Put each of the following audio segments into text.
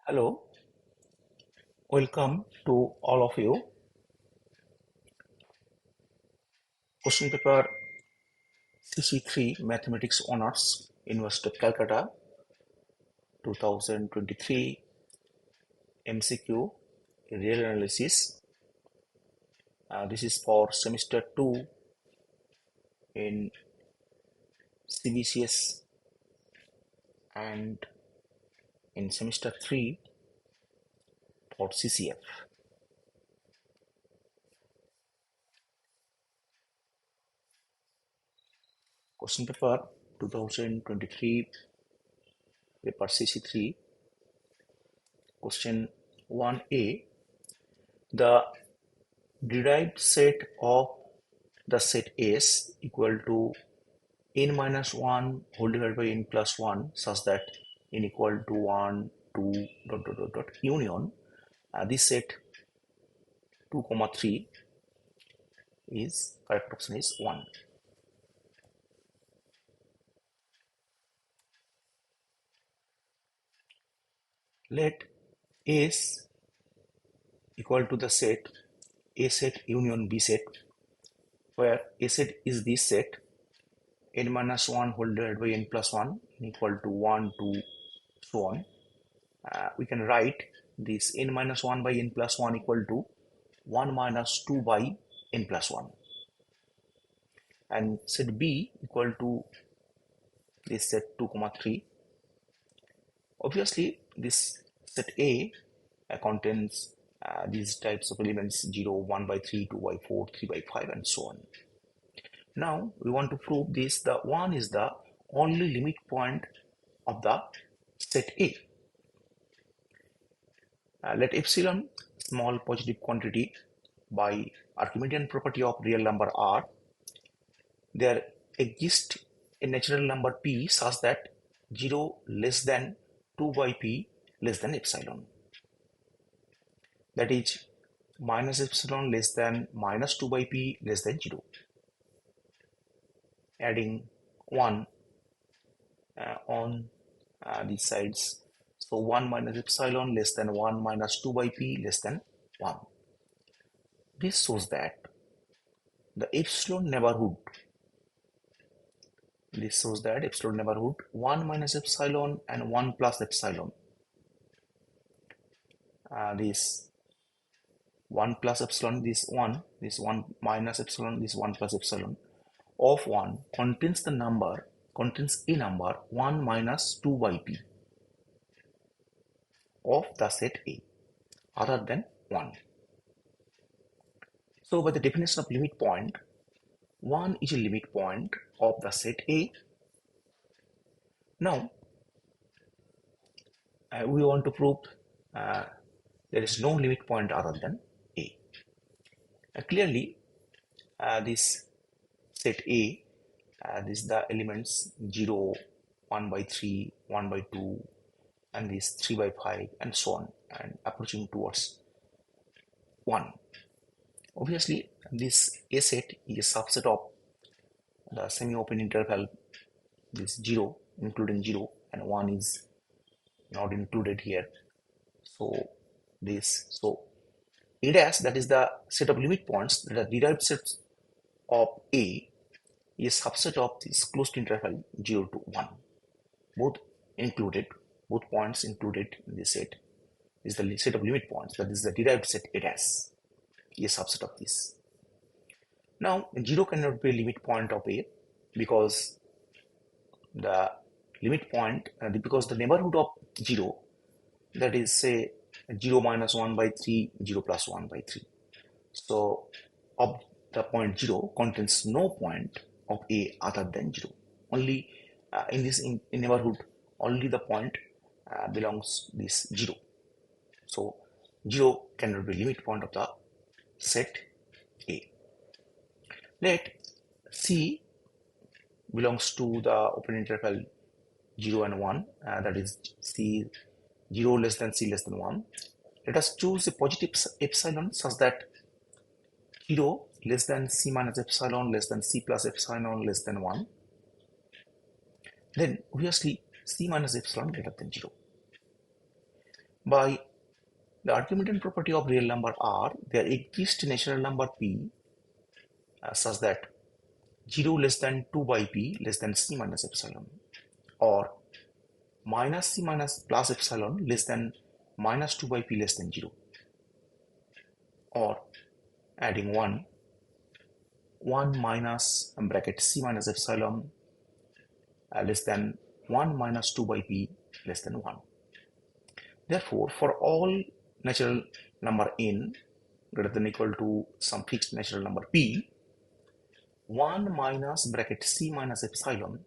Hello, welcome to all of you. Question paper CC-3 Mathematics Honors, University of Calcutta, 2023 MCQ Real Analysis. This is for semester 2 in CBCS and in semester 3 for CCF. Question paper 2023 paper CC3 question 1a. The derived set of the set S equal to n minus 1 whole divided by n plus 1 such that n equal to 1, 2, dot, union. This set 2, 3 is correct option is 1. Let S equal to the set A set union B set, where A set is this set n minus 1 whole divided by n plus 1 equal to 1, 2, so on. We can write this n minus 1 by n plus 1 equal to 1 minus 2 by n plus 1, and set B equal to this set 2, 3. Obviously, this set A contains these types of elements 0, 1 by 3, 2 by 4, 3 by 5, and so on. Now, we want to prove this. The 1 is the only limit point of the set A. Let epsilon, small positive quantity, by Archimedean property of real number R, there exists a natural number P such that 0 less than 2 by P less than epsilon. That is minus epsilon less than minus 2 by P less than 0. Adding 1 on these sides. So 1 minus epsilon less than 1 minus 2 by P less than 1. This shows that the epsilon neighborhood, 1 minus epsilon and 1 plus epsilon. This 1 plus epsilon, this 1 minus epsilon, this 1 plus epsilon of 1 contains a number 1 minus 2 by P of the set A other than 1. So by the definition of limit point, 1 is a limit point of the set A. Now, we want to prove there is no limit point other than A. Clearly, this set A, this is the elements 0, 1 by 3, 1 by 2, and this 3 by 5, and so on, and approaching towards 1. Obviously, this A set is a subset of the semi-open interval, this 0, including 0, and 1 is not included here. So A dash, that is the set of limit points, that are derived sets of A, is a subset of this closed interval 0 to 1. Both points included in this set is the set of limit points, that is the derived set A dash, is a subset of this. Now, 0 cannot be a limit point of A because the limit point, because the neighborhood of 0, that is say 0 minus 1 by 3, 0 plus 1 by 3. So, of the point 0 contains no point of A other than 0. Only in this neighborhood, only the point belongs this 0. So, 0 cannot be limit point of the set A. Let C belongs to the open interval 0 and 1, that is C 0 less than C less than 1. Let us choose a positive epsilon such that 0 less than C minus epsilon less than C plus epsilon less than 1. Then obviously C minus epsilon greater than 0. by the argumental property of real number R, there exists natural number P such that 0 less than 2 by P less than C minus epsilon, or minus C minus plus epsilon less than minus 2 by P less than 0, or adding 1 minus bracket C minus epsilon less than 1 minus 2 by P less than 1. Therefore, for all natural number n greater than or equal to some fixed natural number P, 1 minus bracket C minus epsilon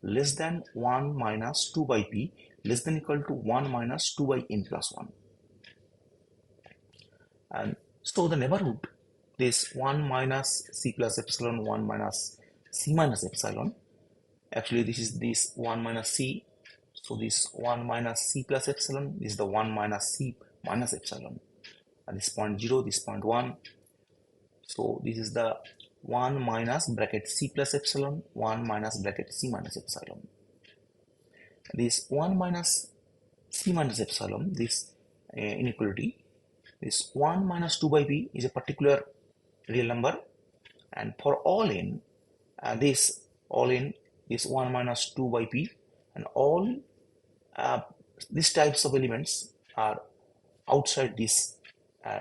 less than 1 minus 2 by P less than or equal to 1 minus 2 by n plus 1. And so the neighborhood, this 1 minus C plus epsilon, 1 minus C minus epsilon, actually this is this 1 minus C, so this 1 minus C plus epsilon is the 1 minus C minus epsilon, and this point 0, this point 1, so this is the 1 minus bracket C plus epsilon, 1 minus bracket C minus epsilon. This 1 minus C minus epsilon, this inequality, this 1 minus 2 by P is a particular real number, and for all n, this all n is 1 minus 2 by P, and all these types of elements are outside this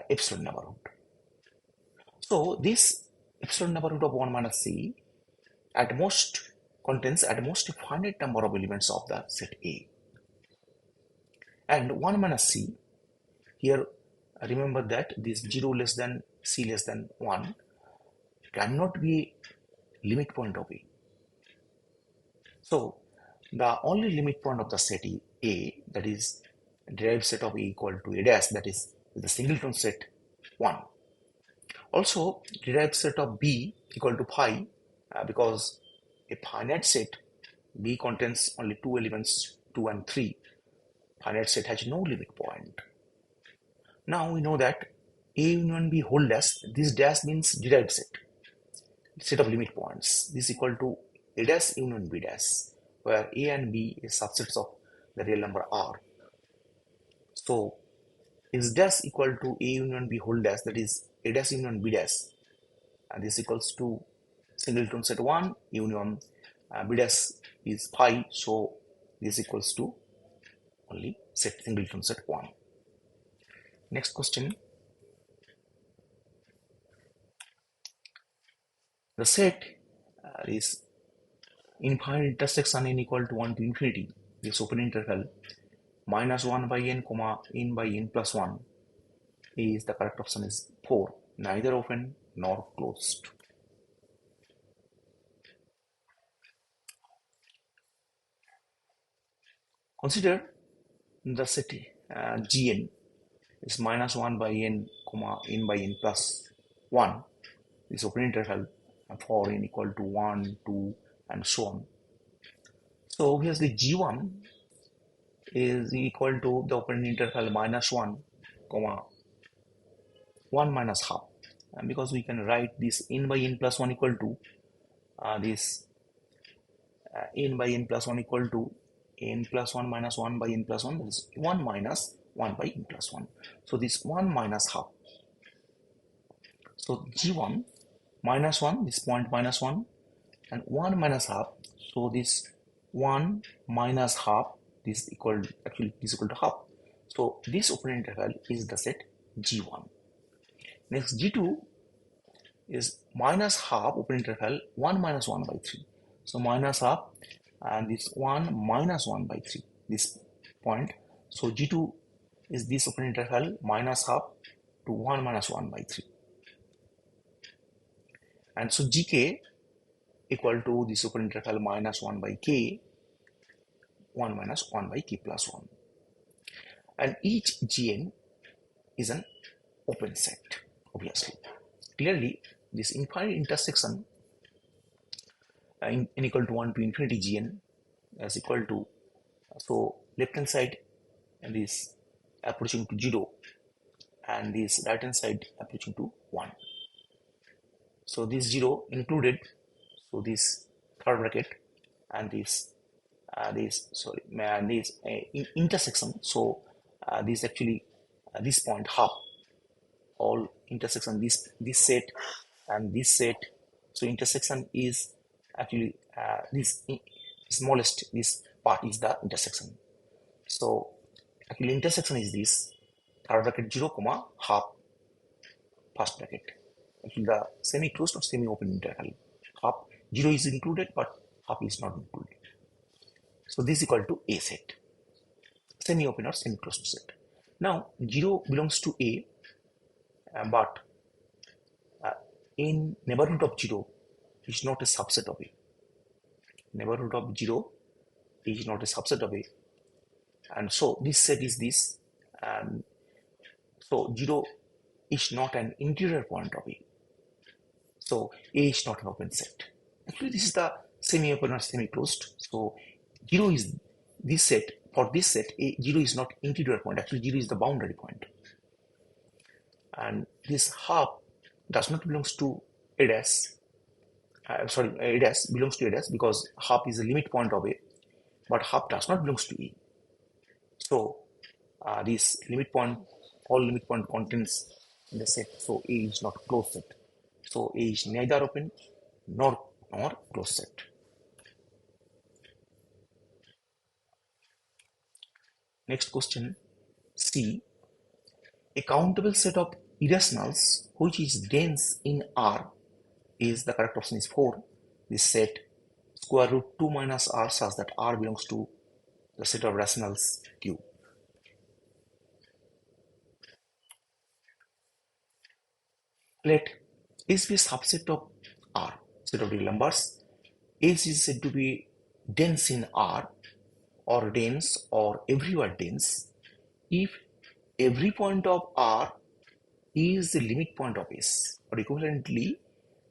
epsilon neighborhood. So this epsilon neighborhood of 1 minus C at most contains at most a finite number of elements of the set A. And 1 minus C, here remember that this 0 less than C less than 1 cannot be a limit point of A. So the only limit point of the set A, that is derived set of A equal to A dash, that is the singleton set 1. Also derived set of B equal to phi, because a finite set B contains only two elements 2 and 3. Finite set has no limit point. Now we know that A union B whole dash, this dash means derived set of limit points. This is equal to A dash union B dash, where A and B is subsets of the real number R. So is dash equal to A union B whole dash, that is A dash union B dash, and this equals to singleton set 1 union B dash is phi, so this equals to only set singleton set 1. Next question. The set is infinite intersection n equal to 1 to infinity. This open interval minus 1 by n comma n by n plus 1 is the correct option is 4, neither open nor closed. Consider the set Gn is minus 1 by n comma n by n plus 1, this open interval for n equal to 1, 2 and so on. So obviously G1 is equal to the open interval minus 1 comma 1 minus half, and because we can write this n by n plus 1 equal to this n by n plus 1 equal to n plus 1 minus 1 by n plus 1, that is 1 minus 1 by n plus 1. So this 1 minus half. So G1 minus 1, this point minus 1, and 1 minus half. So this 1 minus half, this equal to half. So this open interval is the set G1. Next G2 is minus half open interval 1 minus 1 by 3. So minus half and this 1 minus 1 by 3, this point. So G2 is this open interval minus half to 1 minus 1 by 3. And so Gk equal to this open interval minus 1 by k, 1 minus 1 by k plus 1. And each Gn is an open set, obviously. Clearly, this infinite intersection n equal to 1 to infinity Gn is equal to, so left hand side and this approaching to 0 and this right hand side approaching to 1. So this 0 included, so this third bracket and this intersection, so this actually this point half all intersection this set and this set. So intersection is actually this smallest this part is the intersection. So actually intersection is this third bracket 0 comma half first bracket. Actually the semi closed or semi open interval, half 0 is included but half is not included. So this is equal to A set, semi open or semi closed set. Now 0 belongs to A, but in neighborhood of 0 is not a subset of A. Neighborhood of 0 is not a subset of A, and so this set is this, and so 0 is not an interior point of A. So A is not an open set. Actually, this is the semi-open or semi-closed. So 0 is this set. For this set, 0 is not interior point. Actually, 0 is the boundary point. And this half does not belongs to A dash. A dash belongs to A dash because half is the limit point of A, but half does not belongs to A. So this limit point, all limit point contains in the set. So A is not closed set. So A is neither open nor closed set. Next question, C. A countable set of irrationals which is dense in R is, the correct option is 4. This set square root 2 minus R such that R belongs to the set of rationals Q. Let S be a subset of R, set of real numbers. S is said to be dense in R or dense or everywhere dense if every point of R is the limit point of S, or equivalently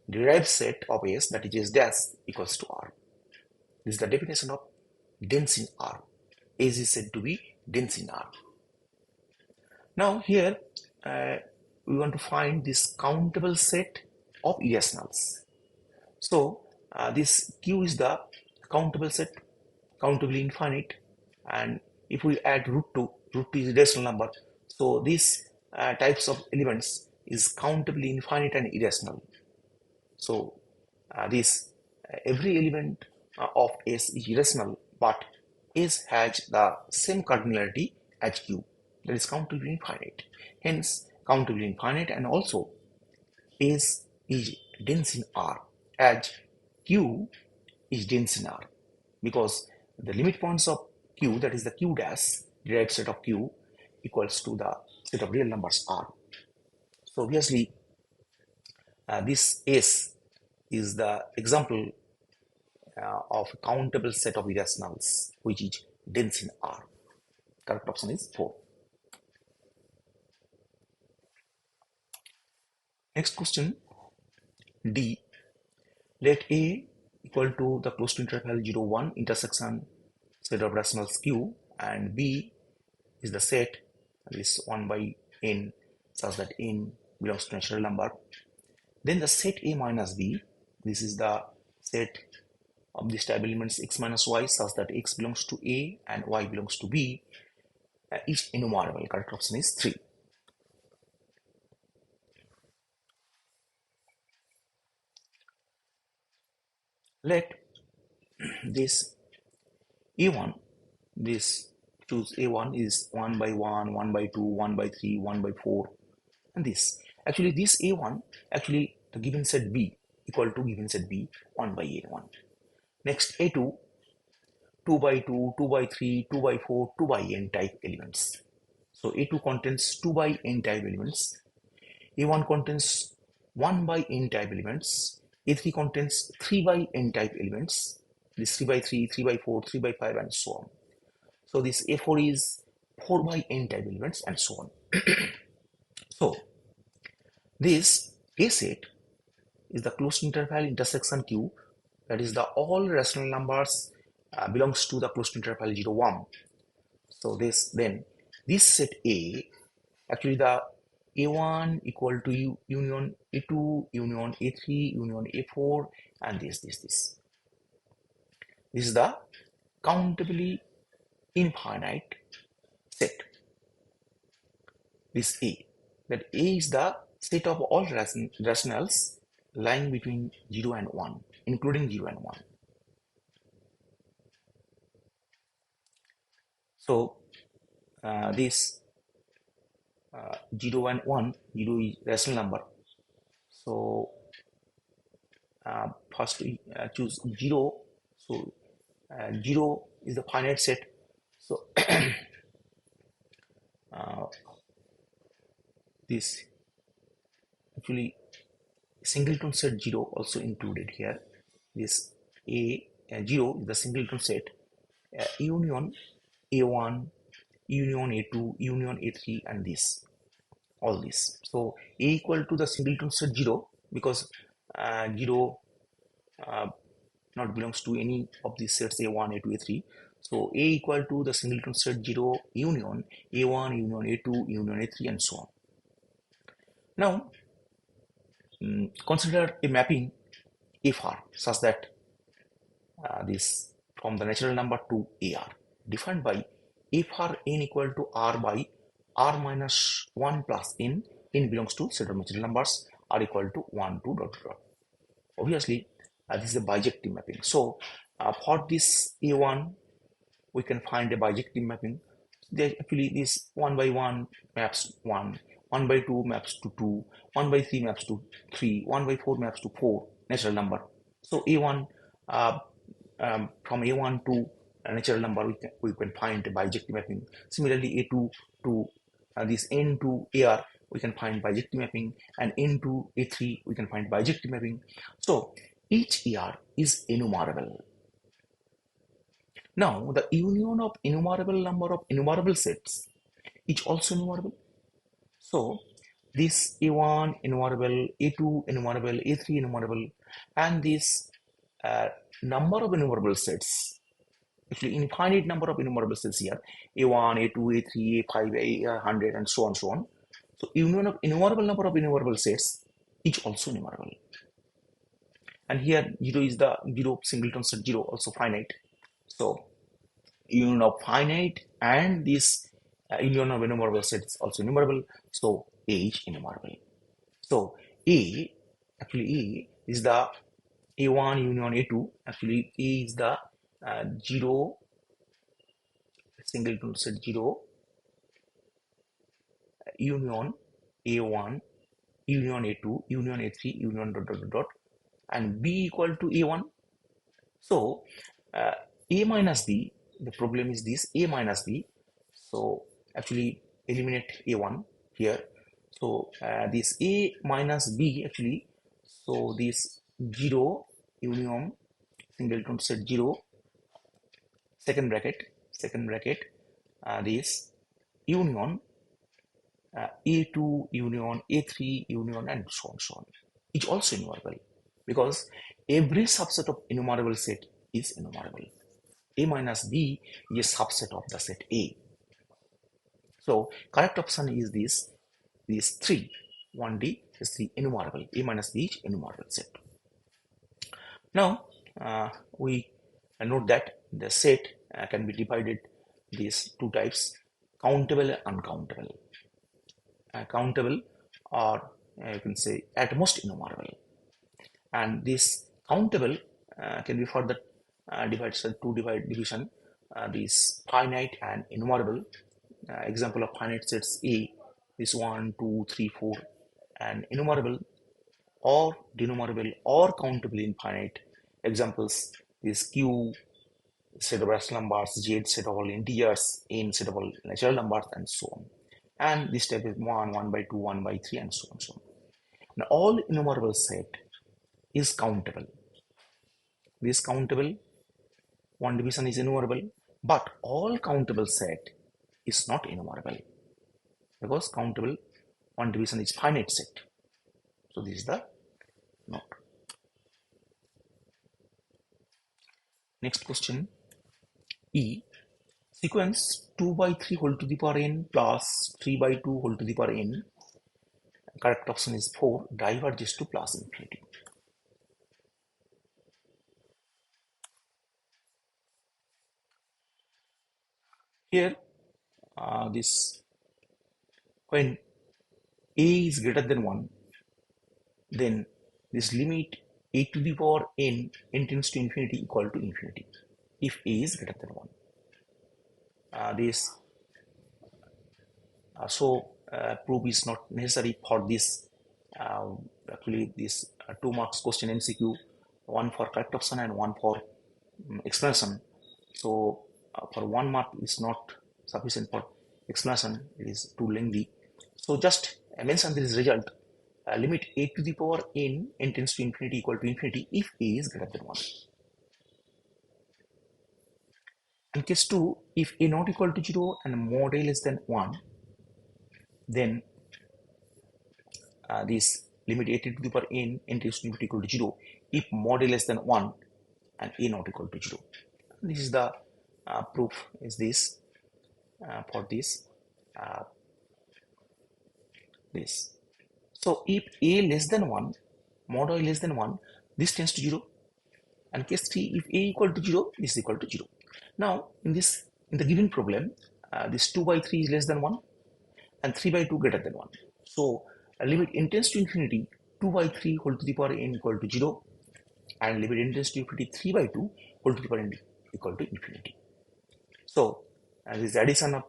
derived set of S, that is S dash, equals to R. This is the definition of dense in R. S is said to be dense in R. Now here we want to find this countable set of irrationals. So this Q is the countable set, countably infinite, and if we add root 2 is a rational number. So these types of elements is countably infinite and irrational. So this every element of S is irrational, but S has the same cardinality as Q, that is countably infinite. Hence countably infinite, and also S is dense in R as Q is dense in R, because the limit points of Q, that is the Q dash, derived set of Q, equals to the set of real numbers R. So obviously this S is the example of a countable set of irrationals which is dense in R. Correct option is 4. Next question, D. Let A equal to the closed interval 0, 1 intersection set of rationals Q, and B is the set, this 1 by n, such that n belongs to natural number. Then the set A minus B, this is the set of these type elements x minus y, such that x belongs to A and y belongs to B, is enumerable. Correct option is 3. Let this A1, this choose A1 is 1 by 1, 1 by 2, 1 by 3, 1 by 4, and this. Actually this A1, actually the given set B equal to given set B 1 by A1. Next A2, 2 by 2, 2 by 3, 2 by 4, 2 by n type elements. So A2 contains 2 by n type elements. A1 contains 1 by n type elements. A3 contains 3 by n type elements. This 3 by 3, 3 by 4, 3 by 5, and so on. So this A4 is 4 by n type elements, and so on. So this A set is the closed interval intersection Q, that is the all rational numbers belongs to the closed interval 0, 1. So this set A, actually the A1 equal to union A2, union A3, union A4, and this. This is the countably infinite set. this A. That A is the set of all rationals lying between 0 and 1, including 0 and 1. So this 0 and 1, 0 is rational number. So first we choose 0. So 0 is the finite set. So this actually singleton set 0 also included here. This A 0 is the singleton set union A1, union A2, union A3, and this all this. So A equal to the singleton set 0 because 0 not belongs to any of these sets A1, A2, A3. So A equal to the singleton set 0 union A1, union A2, union A3, and so on. Now consider a mapping FR such that this from the natural number to AR defined by FR n equal to R by R minus 1 plus n. N belongs to set of natural numbers, R equal to 1, 2, dot, dot. Obviously, this is a bijective mapping. So, for this A1, we can find a bijective mapping. There actually this 1 by 1 maps 1, 1 by 2 maps to 2, 1 by 3 maps to 3, 1 by 4 maps to 4, natural number. So A1 from A1 to a natural number we can find a bijective mapping. Similarly A2 to this N to AR we can find bijective mapping, and N to A3 we can find bijective mapping. So each AR is enumerable. Now the union of innumerable number of enumerable sets is also enumerable. So this A1 enumerable, A2 enumerable, A3 enumerable, and this number of enumerable sets, actually infinite number of enumerable sets here, A1, A2, A3, A5, A100, and so on, so on. So union of innumerable number of enumerable sets is also enumerable. And here 0 is the 0 singleton set 0, also finite. So union of finite and this union of enumerable sets also enumerable. So A is enumerable. So A, actually A is the A1 union A2. Actually A is the 0 singleton set 0 union A1 union A2 union A3 union dot dot dot, dot and B equal to A1. So A minus B, the problem is this A minus B. So actually eliminate A1 here. So this A minus B actually, so this 0 union singleton set 0 second bracket this union A2 union A3 union and so on so on. It's also enumerable because every subset of enumerable set is enumerable. A minus B is a subset of the set A. So correct option is these 3. 1D is 3 enumerable. A minus B is enumerable set. Now we note that the set can be divided these two types, countable and uncountable. Countable or you can say at most enumerable. And this countable can be further divided into division. This finite and enumerable. Example of finite sets A is 1, 2, 3, 4, and enumerable or denumerable or countable infinite. Examples is Q set of rational numbers, Z set of all integers, N set of all natural numbers, and so on. And this type is 1, 1 by 2, 1 by 3, and so on. So on. Now all enumerable set is countable. This countable, one division is enumerable, but all countable set is not enumerable because countable one division is finite set. So this is the note. Next question. E. Sequence 2 by 3 whole to the power n plus 3 by 2 whole to the power n. Correct option is 4. Diverges to plus infinity. Here, this when a is greater than 1, then this limit a to the power n tends to infinity equal to infinity if a is greater than 1. Proof is not necessary for this. Actually, this 2 marks question MCQ, one for correct option and one for explanation. So for 1 mark is not sufficient for explanation, it is too lengthy. So just mention this result, limit a to the power n tends to infinity equal to infinity if a is greater than 1. In case 2, if a not equal to 0 and mod a less than 1, then this limit a to the power n tends to infinity equal to 0 if mod a less than 1 and a not equal to 0. This is the proof is this for this. So if a less than 1, mod a less than 1, this tends to 0. And case 3, if a equal to 0, this is equal to 0. Now in the given problem, this 2 by 3 is less than 1 and 3 by 2 greater than 1. So limit n tends to infinity 2 by 3 whole to the power n equal to 0, and limit n tends to infinity 3 by 2 whole to the power n equal to infinity. So this addition of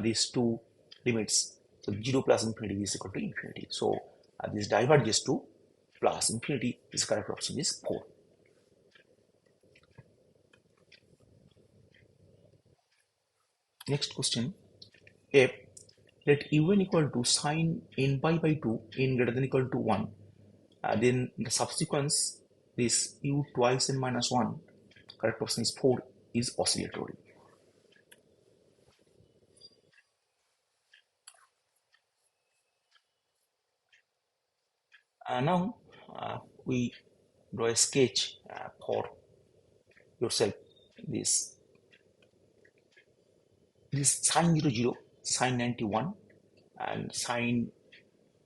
these two limits, so 0 plus infinity is equal to infinity. So this diverges to plus infinity. This correct option is 4. Next question. If let un equal to sine n pi by 2 n greater than equal to 1, then the subsequence this u twice n minus 1, correct option is 4, is oscillatory. Now we draw a sketch for yourself. This sine 0 0, sine 91, and sine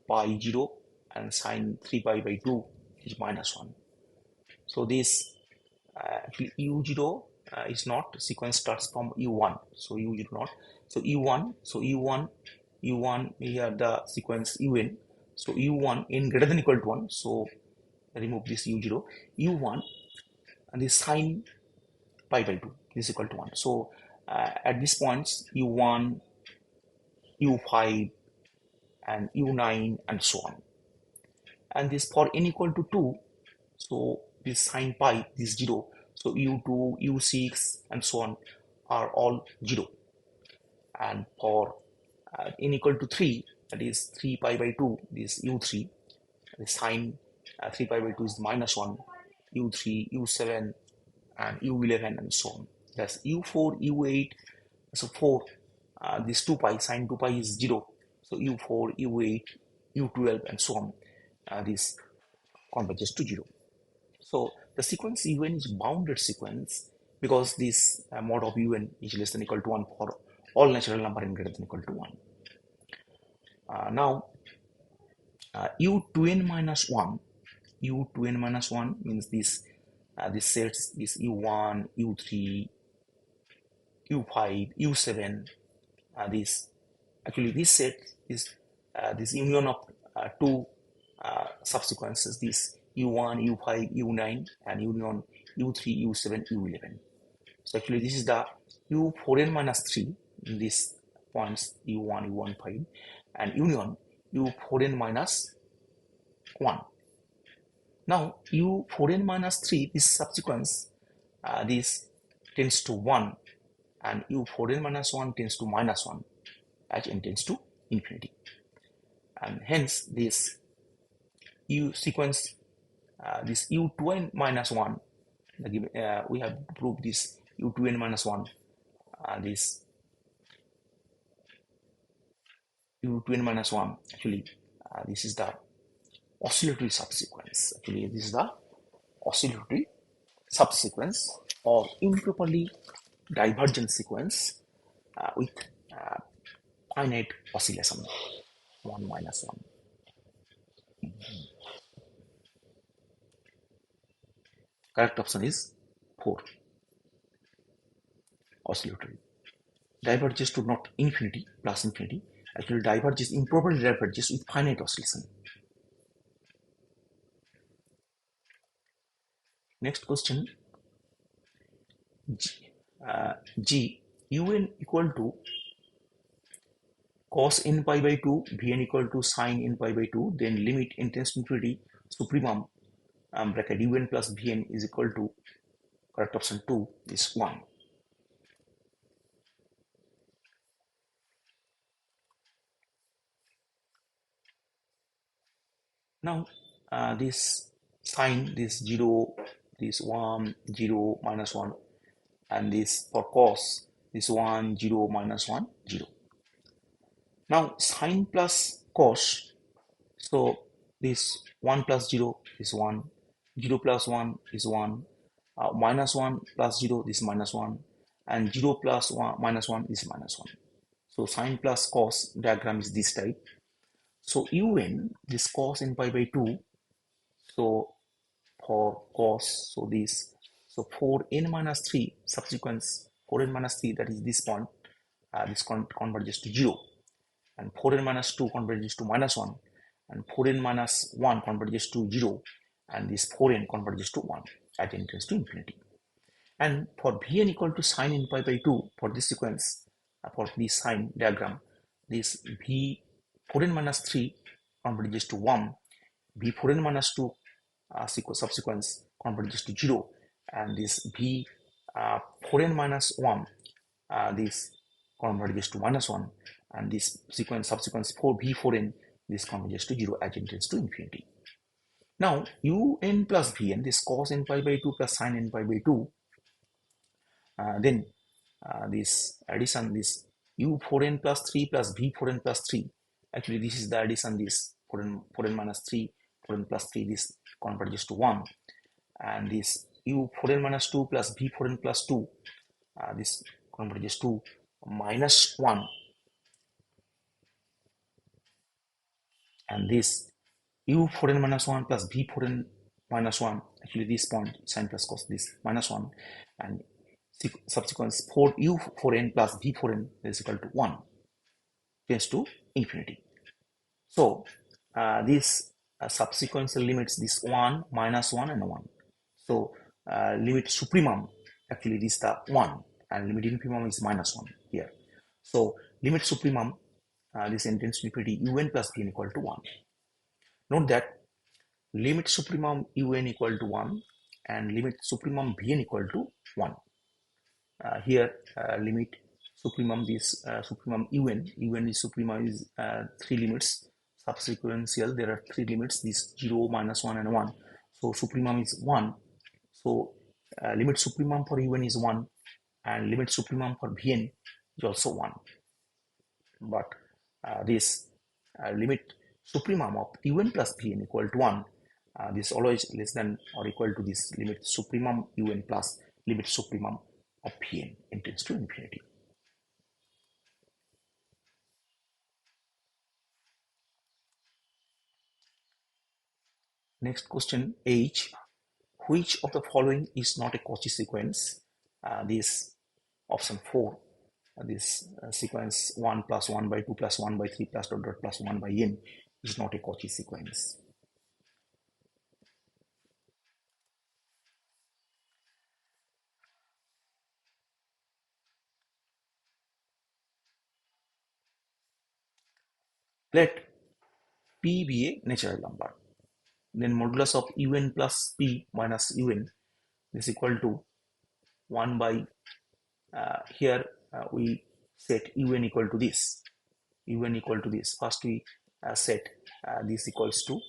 pi 0, and sine 3 pi by 2 is minus 1. So this actually u0 is not, sequence starts from u1, so u0 not. So u1 here the sequence un. So u1 n greater than equal to 1, so remove this u0, u1, and this sine pi by 2 is equal to 1. So at these points u1, u5, and u9, and so on. And this for n equal to 2, so this sine pi is 0, so u2, u6, and so on are all 0. And for n equal to 3, that is 3 pi by 2, this u3, the sine 3 pi by 2 is minus 1, u3, u7, and u11, and so on. That's u4, u8, so 4, this 2 pi, sine 2 pi is 0, so u4, u8, u12, and so on. This converges to 0. So the sequence un is bounded sequence because this mod of un is less than equal to 1 for all natural number n greater than equal to 1. Now u2n minus 1, u2n minus 1 means this sets this u1, u3, u5, u7. This set is this union of two subsequences, this u1, u5, u9, and union u3, u7, u11. So actually this is the u4n minus 3 in these points u1, u1, 5, and union u4n minus 1. Now u4n minus 3, this subsequence, this tends to 1, and u4n minus 1 tends to minus 1 as n tends to infinity. And hence this u sequence, this u2n minus 1, we have proved this u2n minus 1, this u2n minus 1, actually this is the oscillatory subsequence. Actually this is the oscillatory subsequence or improperly divergent sequence with finite oscillation 1 minus 1. Correct option is 4, oscillatory. Diverges to not infinity plus infinity, actually diverges, improperly diverges with finite oscillation. Next question, G un equal to cos n pi by 2, Vn equal to sin n pi by 2, then limit n tends to infinity, supremum bracket un plus Vn is equal to, correct option 2 is 1. Now this sine, this 0, this 1, 0, minus 1, and this for cos, this 1, 0, minus 1, 0. Now sine plus cos, so this 1 plus 0 is 1, 0 plus 1 is 1, minus 1 plus 0 is minus 1, and 0 plus 1 minus 1 is minus 1. So sine plus cos diagram is this type. So un, this cos n pi by 2, so for cos, so this, so 4n minus 3 subsequence, 4n minus 3, that is this point, this converges to 0, and 4n minus 2 converges to minus 1, and 4n minus 1 converges to 0, and this 4n converges to 1 at n tends to infinity. And for Vn equal to sin n pi by 2, for this sequence, for this sine diagram, this V 4n minus 3 converges to 1, V 4n minus 2 subsequence converges to 0, and this V 4n minus 1, this converges to minus 1, and this sequence subsequence 4 V 4n, this converges to 0 as it tends to infinity. Now un plus Vn, this cos n pi by 2 plus sin n pi by 2, then this addition, this u 4n plus 3 plus v 4n plus 3, actually this is the addition, this 4n minus 3, 4n plus 3, this converges to 1, and this u 4n minus 2 plus v 4n plus 2, this converges to minus 1, and this u 4n minus 1 plus v 4n minus 1, actually this point sin plus cos, this minus 1, and subsequence 4 u 4n plus v 4n is equal to 1, tends to infinity. So this subsequential limits, this 1, minus 1, and 1. So limit supremum, actually this is the 1, and limit infimum is minus 1 here. So limit supremum, this n tends to infinity, un plus vn equal to 1. Note that limit supremum un equal to 1 and limit supremum vn equal to 1. Here limit supremum, this supremum un is supremum is 3 limits, subsequential there are 3 limits, this 0, minus 1, and 1. So supremum is 1. So limit supremum for un is 1, and limit supremum for vn is also 1. But this limit supremum of un plus vn equal to 1, this is always less than or equal to this limit supremum un plus limit supremum of Vn tends to infinity. Next question, H. Which of the following is not a Cauchy sequence? This option 4, this sequence 1 plus 1 by 2 plus 1 by 3 plus dot dot plus 1 by n is not a Cauchy sequence. Let P be a natural number. Then modulus of un plus P minus un is equal to 1 by, here we set un equal to this. Un equal to this. First we set this equals to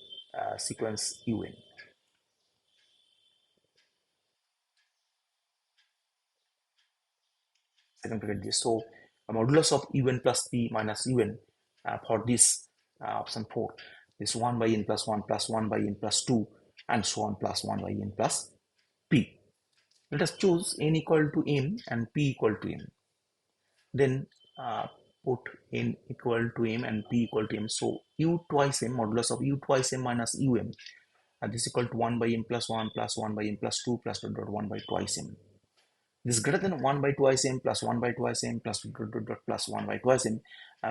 sequence un. Second bracket this. So modulus of un plus p minus un for this option 4 is 1 by n plus 1 plus 1 by n plus 2 and so on plus 1 by n plus p. Let us choose n equal to m and p equal to m. Then put n equal to m and p equal to m. So u twice m, modulus of u twice m minus um, this is equal to 1 by m plus 1 plus 1 by m plus 2 plus dot dot 1 by twice m. This is greater than 1 by twice m plus 1 by twice m plus dot dot dot plus 1 by twice m,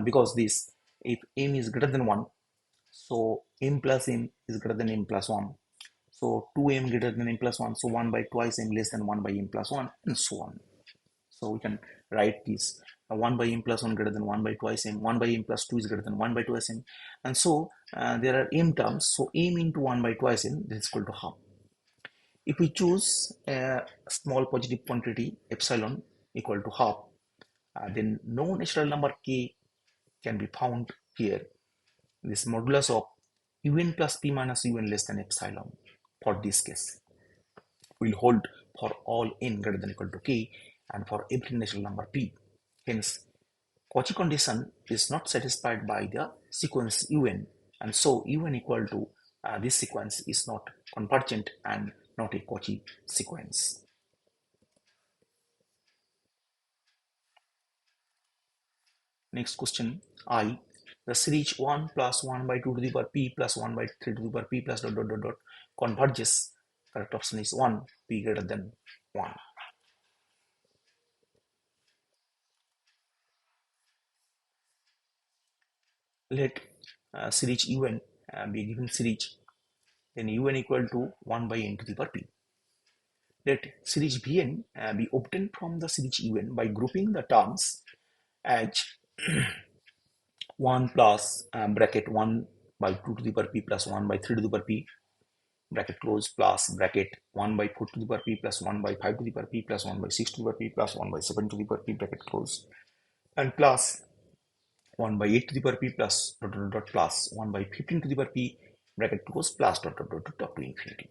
because this if m is greater than 1, so m plus m is greater than m plus 1. So 2m greater than m plus 1, so 1 by twice m less than 1 by m plus 1, and so on. So we can write this 1 by m plus 1 greater than 1 by twice m, 1 by m plus 2 is greater than 1 by twice m, and so there are m terms, so m into 1 by twice m, this is equal to half. If we choose a small positive quantity epsilon equal to half, then no natural number k can be found here. This modulus of un plus p minus un less than epsilon for this case will hold for all n greater than equal to k and for every natural number p. Hence, Cauchy condition is not satisfied by the sequence un, and so un equal to this sequence is not convergent and not a Cauchy sequence. Next question I. The series 1 plus 1 by 2 to the power p plus 1 by 3 to the power p plus dot dot dot dot converges. Correct option is 1, p greater than 1. Let series un be a given series, then un equal to 1 by n to the power p. Let series Vn be obtained from the series un by grouping the terms as 1 plus bracket 1 by 2 to the power p plus 1 by 3 to the power p bracket close plus bracket 1 by 4 to the power p plus 1 by 5 to the power p plus 1 by 6 to the power p plus 1 by 7 to the power p bracket close, and plus 1 by 8 to the power p plus dot dot dot plus 1 by 15 to the power p bracket close plus dot dot dot dot up to infinity.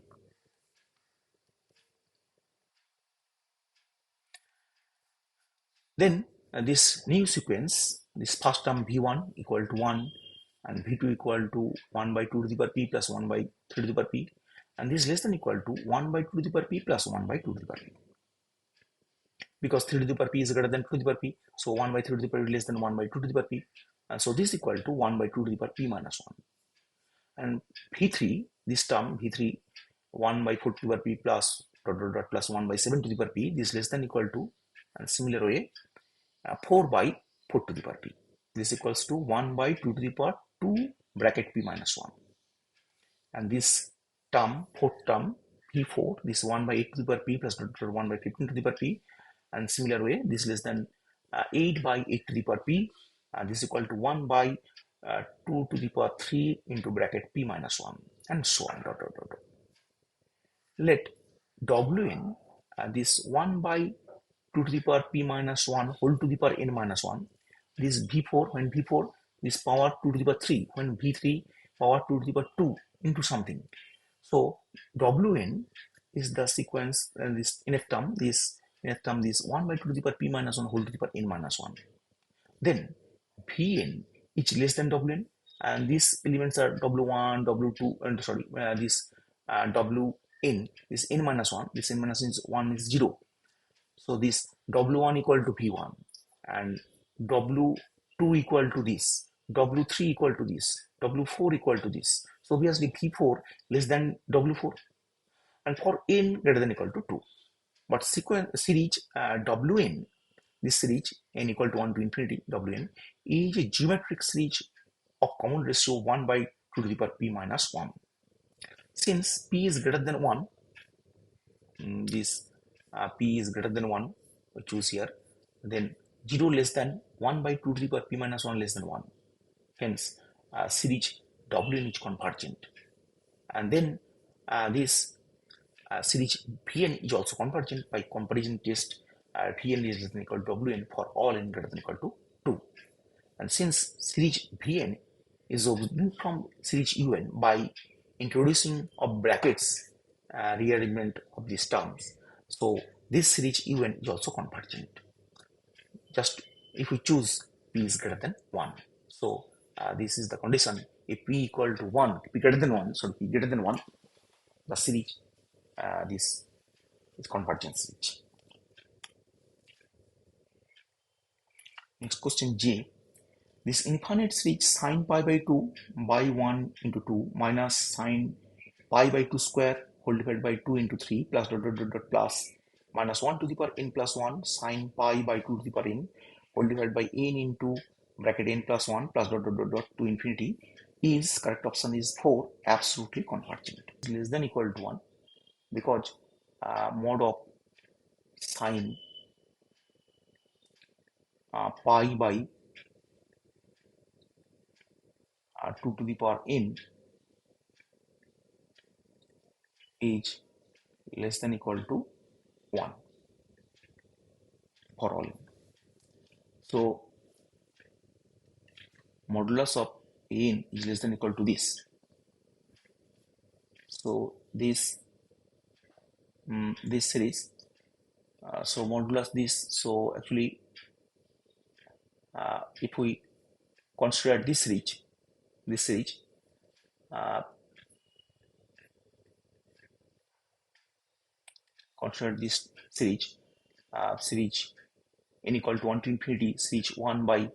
Then this new sequence, this first term v1 equal to 1 and v2 equal to 1 by 2 to the power p plus 1 by 3 to the power p, and this less than equal to 1 by 2 to the power p plus 1 by 2 to the power p, because 3 to the power p is greater than 2 to the power p, so 1 by 3 to the power p less than 1 by 2 to the power p, and so this equal to 1 by 2 to the power p minus 1. And v3, this term v3 1 by 4 to the power p plus dot dot dot plus 1 by 7 to the power p, this less than equal to, and similar way 4 by 4 to the power p, this equals to 1 by 2 to the power 2 bracket p minus 1. And this term, fourth term v4, this 1 by 8 to the power p plus 1 by 15 to the power p, and similar way this less than 8 by 8 to the power p, this is equal to 1 by 2 to the power 3 into bracket p minus 1, and so on dot dot dot dot. Let wn this 1 by 2 to the power p minus 1 whole to the power n minus 1, this v4, when v4 this power 2 to the power 3, when v3 power 2 to the power 2 into something. So wn is the sequence, this nth term, this 1 by 2 to the power p minus 1 whole to the power n minus 1. Then vn is less than wn, and these elements are w1, w2, and sorry, this wn, this n minus 1, this n minus 1 is 0. So this w1 equal to v1, and w2 equal to this, w3 equal to this, w4 equal to this. So obviously v4 less than w4, and for n greater than equal to 2. But series wn, this series n equal to 1 to infinity wn, is a geometric series of common ratio 1 by 2 to the power p minus 1. Since p is greater than 1, this p is greater than 1, we choose here, then 0 less than 1 by 2 to the power p minus 1 less than 1. Hence, series wn is convergent. And then this series vn is also convergent by comparison test. Vn is less than equal to wn for all n greater than equal to 2. And since series vn is obtained from series un by introducing of brackets, rearrangement of these terms, so this series un is also convergent. Just if we choose p is greater than 1. So this is the condition. If p equal to 1, p greater than 1, so p greater than 1, the series, this is convergent series. Next question J. This infinite series sine pi by 2 by 1 into 2 minus sine pi by 2 square whole divided by 2 into 3 plus dot dot dot dot plus minus 1 to the power n plus 1 sine pi by 2 to the power n whole divided by n into bracket n plus 1 plus dot dot dot dot to infinity is correct option is 4 absolutely convergent. Less than equal to 1 because mod of sine pi by 2 to the power n is less than equal to 1 for all. So modulus of n is less than equal to this. So this series, so modulus this, so actually if we consider this series, consider this series, n equal to 1 to infinity, series 1 by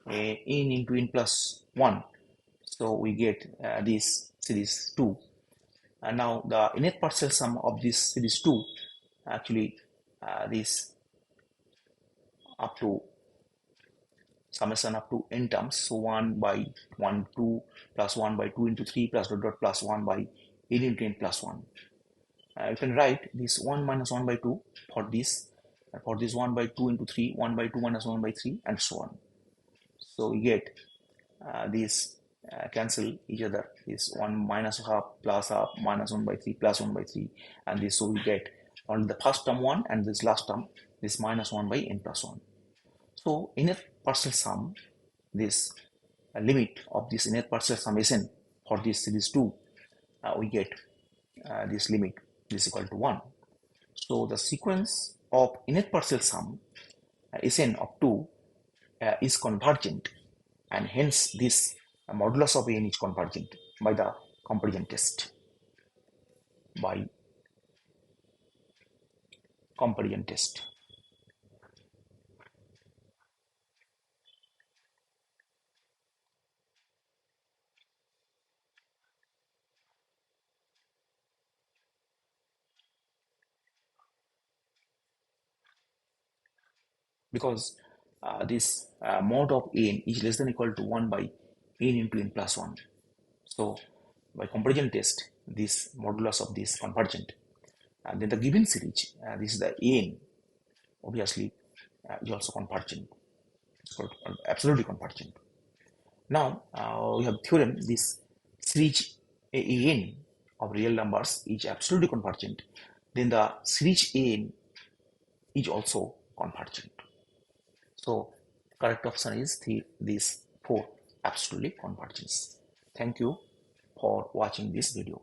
n into n plus 1. So we get this series 2. And now the nth partial sum of this series 2, actually this up to summation up to n terms. So 1 by 1, 2 plus 1 by 2 into 3 plus dot dot plus 1 by n into n plus 1. You can write this 1 minus 1 by 2 for this 1 by 2 into 3, 1 by 2 minus 1 by 3, and so on. So we get these cancel each other, this 1 minus half plus half minus 1 by 3 plus 1 by 3, and this, so we get only the first term 1 and this last term this minus 1 by n plus 1. So nth partial sum, this limit of this nth partial summation for this series 2, we get this limit is equal to 1. So the sequence of nth partial sum Sn of 2 is convergent, and hence this modulus of n is convergent by the comparison test. Because this mod of n is less than equal to 1 by n into n plus 1. So by comparison test, this modulus of this convergent, and then the given series, this is the n, obviously is also convergent. It's called absolutely convergent. Now we have theorem, this series an of real numbers is absolutely convergent, then the series an is also convergent. So correct option is these 4 absolutely convergence. Thank you for watching this video.